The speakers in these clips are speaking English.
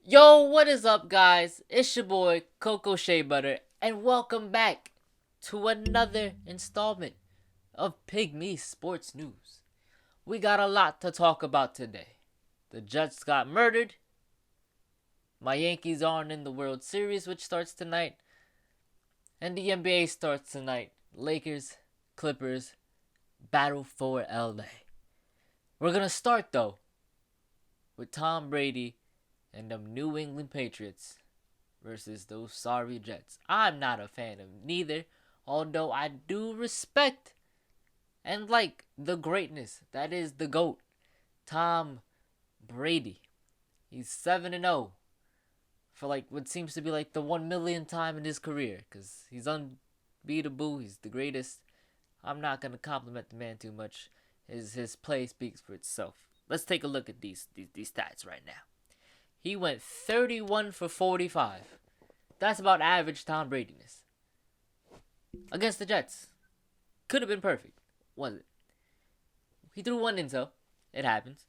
Yo, what is up, guys? It's your boy, Coco Shea Butter, and welcome back to another installment of Pygmy Sports News. We got a lot to talk about today. The Jets got murdered. My Yankees aren't in the World Series, which starts tonight. And the NBA starts tonight. Lakers, Clippers, battle for LA. We're gonna start, though, with Tom Brady and them New England Patriots versus those sorry Jets. I'm not a fan of neither, although I do respect and like the greatness that is the GOAT, Tom Brady. He's 7-0 for like what seems to be like the 1 millionth time in his career because he's unbeatable. He's the greatest. I'm not going to compliment the man too much. His play speaks for itself. Let's take a look at these stats right now. He went 31 for 45. That's about average Tom Bradyness. Against the Jets. Could have been perfect. Was it? He threw one intel. It happens.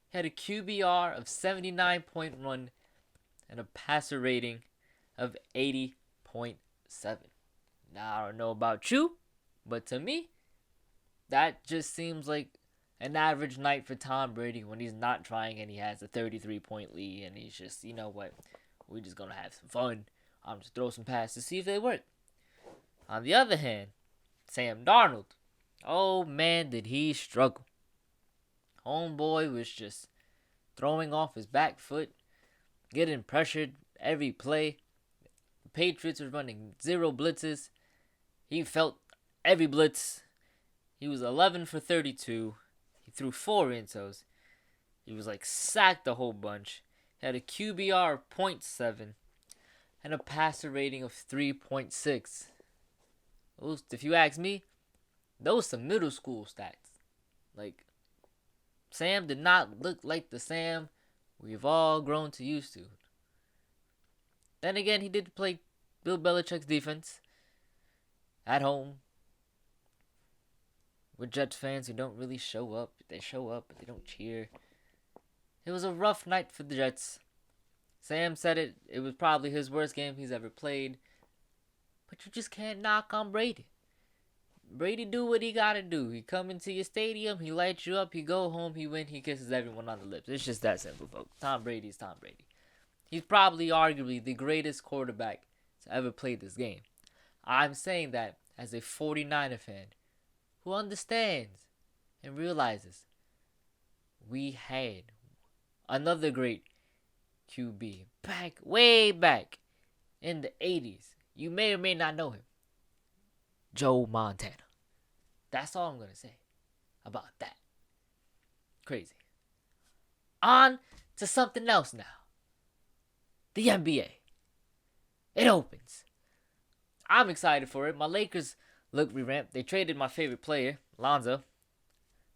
He had a QBR of 79.1 and a passer rating of 80.7. Now, I don't know about you, but to me, that just seems like an average night for Tom Brady when he's not trying and he has a 33-point lead and he's just, you know what, we're just going to have some fun. I'm just throw some passes to see if they work. On the other hand, Sam Darnold, oh man, did he struggle. Homeboy was just throwing off his back foot, getting pressured every play. The Patriots were running 0 blitzes. He felt every blitz. He was 11 for 32. He threw 4 intos. He was like sacked a whole bunch. He had a QBR of 0.7 and a passer rating of 3.6. If you ask me, those some middle school stats. Like, Sam did not look like the Sam we've all grown to used to. Then again, he did play Bill Belichick's defense at home with Jets fans who don't really show up. They show up, but they don't cheer. It was a rough night for the Jets. Sam said it. It was probably his worst game he's ever played. But you just can't knock on Brady. Brady do what he gotta do. He come into your stadium, he lights you up, he go home, he win, he kisses everyone on the lips. It's just that simple, folks. Tom Brady's Tom Brady. He's probably arguably the greatest quarterback to ever play this game. I'm saying that as a 49er fan who understands and realizes we had another great QB way back in the 80s. You may or may not know him. Joe Montana. That's all I'm going to say about that. Crazy. On to something else now. The NBA. It opens. I'm excited for it. My Lakers look revamped. They traded my favorite player, Lonzo.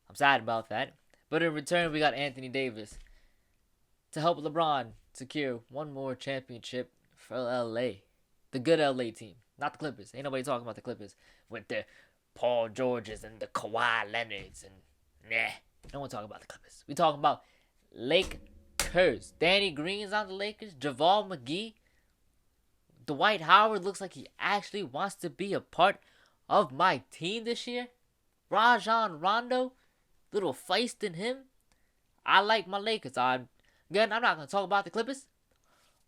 I'm sad about that. But in return, we got Anthony Davis to help LeBron secure one more championship for LA. The good LA team. Not the Clippers. Ain't nobody talking about the Clippers with the Paul Georges and the Kawhi Leonards and nah. No one talking about the Clippers. We talking about Lakers. Danny Green's on the Lakers. JaVale McGee. Dwight Howard looks like he actually wants to be a part of my team this year. Rajon Rondo. Little feist in him. I like my Lakers. I'm not going to talk about the Clippers.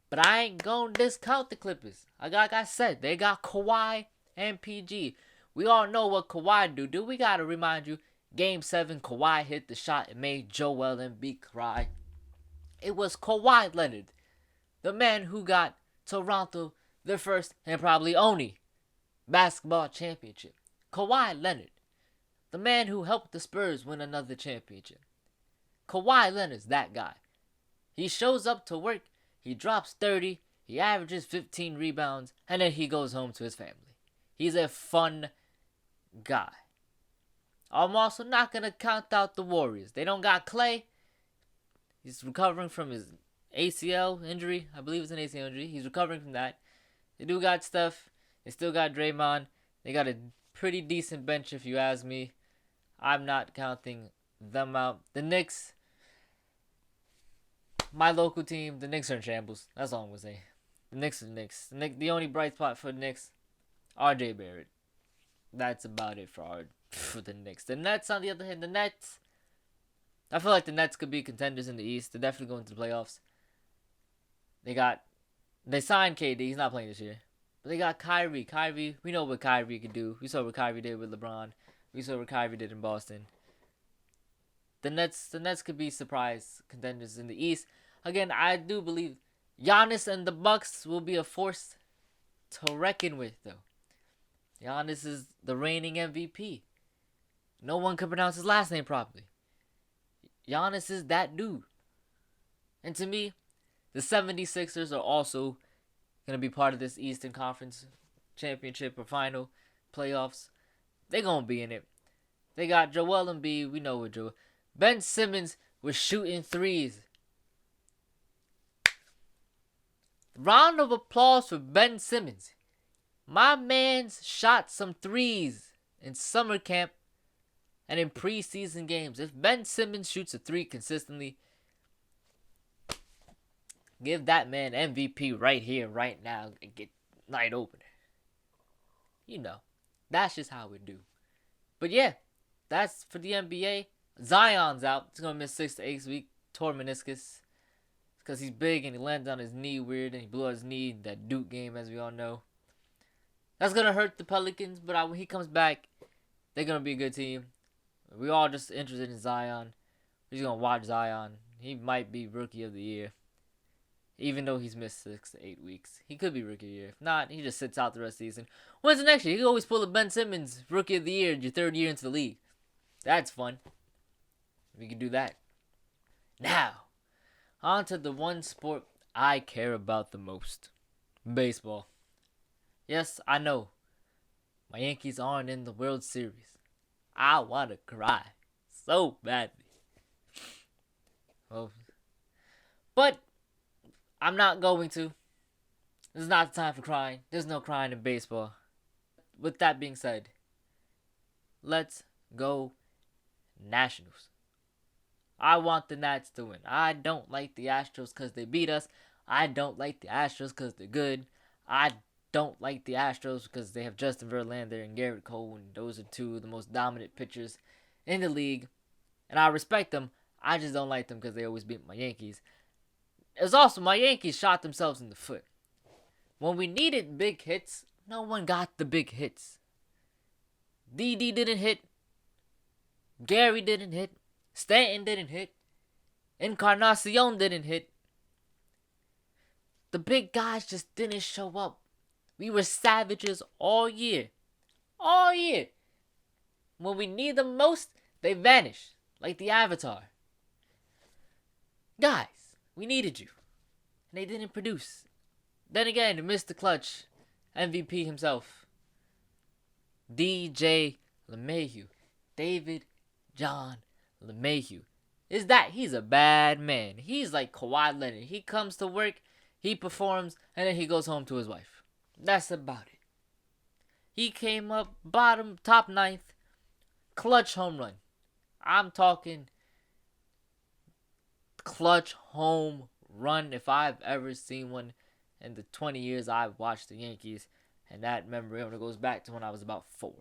But I ain't going to discount the Clippers. Like I said, they got Kawhi and PG. We all know what Kawhi do. We got to remind you, Game 7, Kawhi hit the shot and made Joel Embiid cry. It was Kawhi Leonard, the man who got Toronto their first and probably only basketball championship. Kawhi Leonard, the man who helped the Spurs win another championship. Kawhi Leonard's that guy. He shows up to work. He drops 30, he averages 15 rebounds, and then he goes home to his family. He's a fun guy. I'm also not going to count out the Warriors. They don't got Clay. He's recovering from his ACL injury. I believe it's an ACL injury. He's recovering from that. They do got Steph. They still got Draymond. They got a pretty decent bench if you ask me. I'm not counting them out. The Knicks, My local team, the Knicks, are in shambles. That's all I'm gonna say. The Knicks are the Knicks. The only bright spot for the Knicks, R.J. Barrett. That's about it for the Knicks. The Nets, on the other hand, the Nets. I feel like the Nets could be contenders in the East. They're definitely going to the playoffs. They signed KD. He's not playing this year. But they got Kyrie. Kyrie, we know what Kyrie could do. We saw what Kyrie did with LeBron. We saw what Kyrie did in Boston. The Nets could be surprise contenders in the East. Again, I do believe Giannis and the Bucks will be a force to reckon with, though. Giannis is the reigning MVP. No one can pronounce his last name properly. Giannis is that dude. And to me, the 76ers are also going to be part of this Eastern Conference championship or final playoffs. They're going to be in it. They got Joel Embiid. We know what Joel. Ben Simmons was shooting threes. Round of applause for Ben Simmons. My man's shot some threes in summer camp and in preseason games. If Ben Simmons shoots a three consistently, give that man MVP right here, right now, and get night opener. You know, that's just how we do. But yeah, that's for the NBA. Zion's out. He's going to miss 6 to 8 weeks. Tore meniscus. Because he's big and he landed on his knee weird and he blew out his knee in that Duke game, as we all know. That's going to hurt the Pelicans, but when he comes back, they're going to be a good team. We're all just interested in Zion. We're just going to watch Zion. He might be Rookie of the Year. Even though he's missed 6 to 8 weeks. He could be Rookie of the Year. If not, he just sits out the rest of the season. When's the next year? You can always pull a Ben Simmons Rookie of the Year your third year into the league. That's fun. We can do that. Now, on to the one sport I care about the most. Baseball. Yes, I know. My Yankees aren't in the World Series. I want to cry so badly. Well, but I'm not going to. This is not the time for crying. There's no crying in baseball. With that being said, let's go Nationals. I want the Nats to win. I don't like the Astros because they beat us. I don't like the Astros because they're good. I don't like the Astros because they have Justin Verlander and Garrett Cole, and those are two of the most dominant pitchers in the league. And I respect them. I just don't like them because they always beat my Yankees. It's also my Yankees shot themselves in the foot. When we needed big hits, no one got the big hits. Didi didn't hit. Gary didn't hit. Stanton didn't hit. Encarnacion didn't hit. The big guys just didn't show up. We were savages all year. All year. When we need them most, they vanish. Like the Avatar. Guys, we needed you. And they didn't produce. Then again, Mr. Clutch, MVP himself. DJ LeMahieu. David John LeMahieu. He's a bad man. He's like Kawhi Leonard. He comes to work, he performs, and then he goes home to his wife. That's about it. He came up top ninth, clutch home run. I'm talking clutch home run if I've ever seen one in the 20 years I've watched the Yankees. And that memory only goes back to when I was about 4.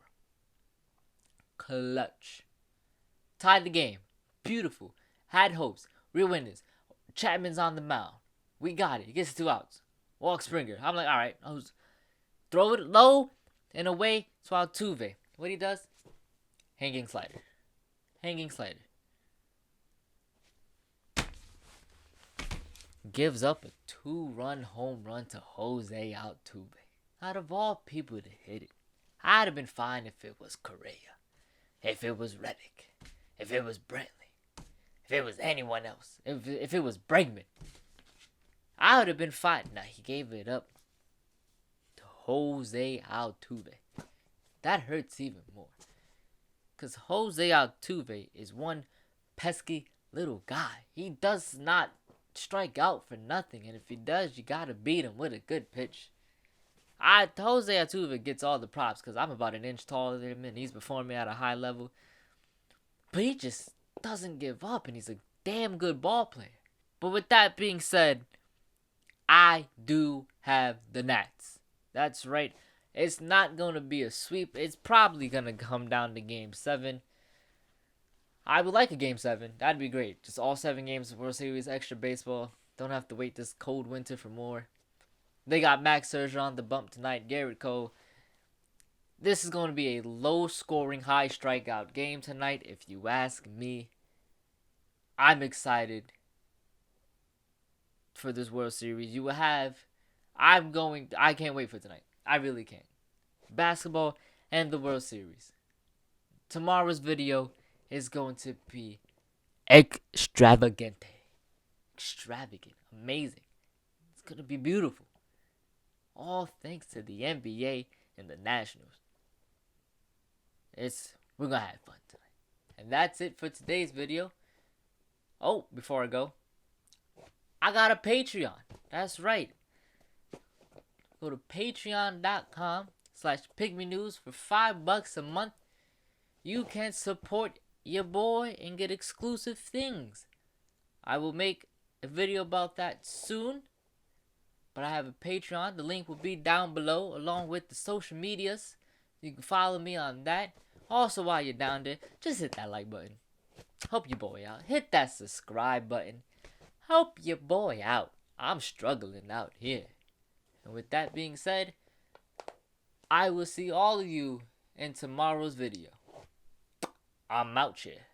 Clutch. Tied the game. Beautiful. Had hopes. Real winners. Chapman's on the mound. We got it. He gets 2 outs. Walk Springer. I'm like, all right. Throw it low and away to Altuve. What he does? Hanging slider. Hanging slider. Gives up a 2-run home run to Jose Altuve. Out of all people to hit it, I'd have been fine if it was Correa, if it was Reddick, if it was Brantley, if it was anyone else, if it was Bregman. I would have been fine. Now he gave it up to Jose Altuve. That hurts even more. Because Jose Altuve is one pesky little guy. He does not strike out for nothing. And if he does, you got to beat him with a good pitch. Jose Altuve gets all the props because I'm about an inch taller than him and he's performing at a high level. But he just doesn't give up and he's a damn good ball player. But with that being said, I do have the Nats. That's right. It's not going to be a sweep. It's probably going to come down to game 7. I would like a game 7. That'd be great. Just all 7 games of World Series, extra baseball. Don't have to wait this cold winter for more. They got Max Scherzer on the bump tonight. Garrett Cole. This is going to be a low-scoring, high strikeout game tonight, if you ask me. I'm excited for this World Series. You will have. I can't wait for tonight. I really can't. Basketball and the World Series. Tomorrow's video is going to be extravagant. Extravagant. Amazing. It's going to be beautiful. All thanks to the NBA and the Nationals. We're going to have fun tonight. And that's it for today's video. Oh, before I go, I got a Patreon. That's right. Go to patreon.com/Pygmy News for $5 a month. You can support your boy and get exclusive things. I will make a video about that soon. But I have a Patreon. The link will be down below along with the social medias. You can follow me on that. Also, while you're down there, just hit that like button. Help your boy out. Hit that subscribe button. Help your boy out. I'm struggling out here. And with that being said, I will see all of you in tomorrow's video. I'm out here.